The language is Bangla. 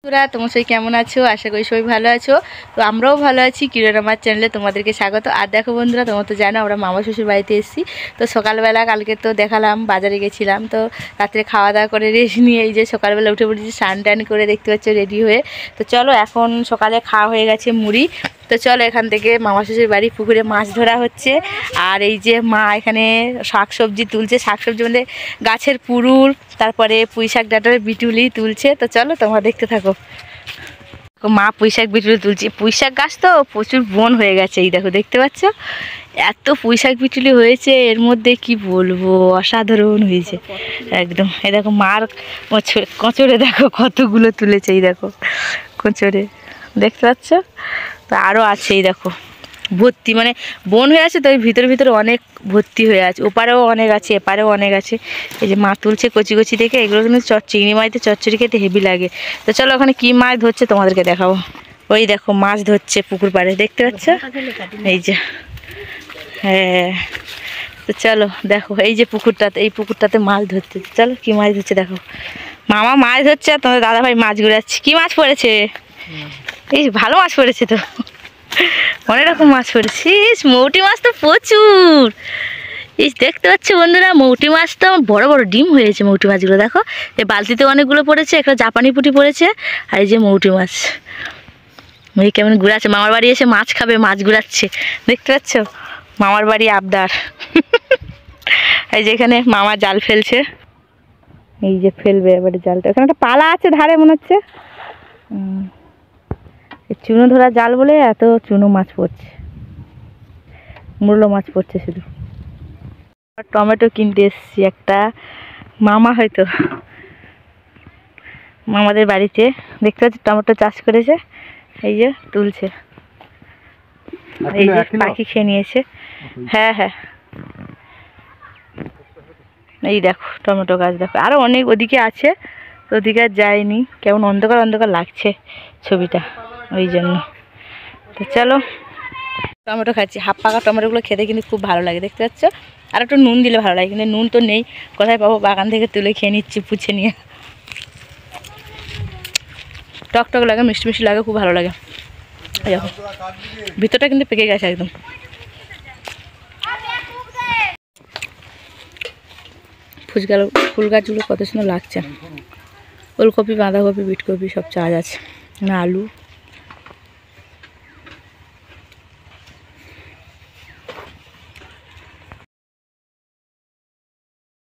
তোমরা সবাই কেমন আছো? আশা করি সবাই ভালো আছো। তো আমরাও ভালো আছি। কিরণ আমার চ্যানেলে তোমাদেরকে স্বাগত। আর দেখো বন্ধুরা, তোমরা তো জানো আমরা মামা শ্বশুর বাড়িতে এসেছি। তো সকালবেলা কালকে তো দেখালাম বাজারে গেছিলাম, তো রাত্রে খাওয়া দাওয়া করে রেস্ট নিয়ে এই যে সকালবেলা উঠে পড়েছি স্নান টান করে, দেখতে পাচ্ছ রেডি হয়ে। তো চলো, এখন সকালে খাওয়া হয়ে গেছে মুড়ি। তো চলো এখান থেকে মামা শ্বশুর বাড়ি পুকুরে মাছ ধরা হচ্ছে। আর এই যে মা এখানে শাকসবজি তুলছে, শাকসবজি মানে গাছের পুরুল, তারপরে পুঁই শাক ডাঁটার বিটুলি তুলছে। তো চলো তোমরা দেখতে থাকো। মা পুঁই শাক বিটুলি তুলছে। পুঁই শাক গাছ তো প্রচুর বন হয়ে গেছে, এই দেখো দেখতে পাচ্ছ এত পুঁই শাক বিটুলি হয়েছে, এর মধ্যে কি বলবো, অসাধারণ হয়েছে একদম। এই দেখো মার কচড়ে দেখো কতগুলো তুলেছে, এই দেখো কচড়ে দেখতে পাচ্ছ। তো আরও আছে, এই দেখো ভর্তি, মানে বন হয়ে আছে তো ওই ভিতরে ভিতরে অনেক ভর্তি হয়ে আছে। ওপারেও অনেক আছে, এপারেও অনেক আছে। এই যে মা তুলছে কচি কচি দেখে, এগুলো কিন্তু চিংড়ি মাছতে চচ্চড়ি খেতে হেভি লাগে। তো চলো ওখানে কি মাছ ধরছে তোমাদেরকে দেখাবো। ওই দেখো মাছ ধরছে পুকুর পাড়ে, দেখতে পাচ্ছ এই যে। হ্যাঁ, তো চলো দেখো এই যে পুকুরটাতে, এই পুকুরটাতে মাছ ধরছে। চলো কি মাছ ধরছে দেখো। মামা মাছ ধরছে আর তোমাদের দাদাভাই মাছ ঘুরাচ্ছে। কি মাছ পড়েছে? এই ভালো মাছ পড়েছে তো, অনেক রকম মাছ পড়েছে। মৌটি মাছ তো প্রচুর। এই দেখতে পাচ্ছ বন্ধুরা, মৌটি মাছ তো বড় বড় ডিম হয়েছে। মৌটি মাছগুলো দেখো, এই বালতিতে অনেকগুলো পড়েছে, একটা জাপানি পুঁটি পড়েছে, আর এই যে মৌটি মাছ। এই কেমন ঘুরাচ্ছে, মামার বাড়ি এসে মাছ খাবে, মাছ ঘুরাচ্ছে দেখতে পাচ্ছ। মামার বাড়ি আবদার। এই যে এখানে মামা জাল ফেলছে, এই যে ফেলবে এবারে জালটা। এখানে একটা পালা আছে ধারে মনে হচ্ছে, চুনো ধরা জাল বলে এত চুনো মাছ পড়ছে, মূল্য মাছ পড়ছে শুধু। টমেটো কিনতে এসেছি একটা, মামা হয়তো মামাদের বাড়িতে দেখতে পাচ্ছি টমেটো চাষ করেছে, এই যে তুলছে। এই যে পাখি খেয়ে নিয়েছে। হ্যাঁ হ্যাঁ, এই দেখো টমেটো গাছ দেখো, আরও অনেক ওদিকে আছে, ওদিকে আর যায়নি, কেমন অন্ধকার অন্ধকার লাগছে ছবিটা, ওই জন্য। তো চলো টমেটো খাচ্ছি, হাফ পাকা টমেটোগুলো খেতে কিন্তু খুব ভালো লাগে দেখতে পাচ্ছ। আর একটু নুন দিলে ভালো লাগে, কিন্তু নুন তো নেই, কোথায় পাবো, বাগান থেকে তুলে খেয়ে নিচ্ছি পুছে নিয়ে। টক টক লাগে, মিষ্টি মিষ্টি লাগে, খুব ভালো লাগে। দেখো ভিতরটা কিন্তু পেকে গেছে একদম। ফুল গাছগুলো কত সুন্দর লাগছে। ওলকপি, বাঁধাকপি, বিটকপি সব চাষ আছে, না আলু।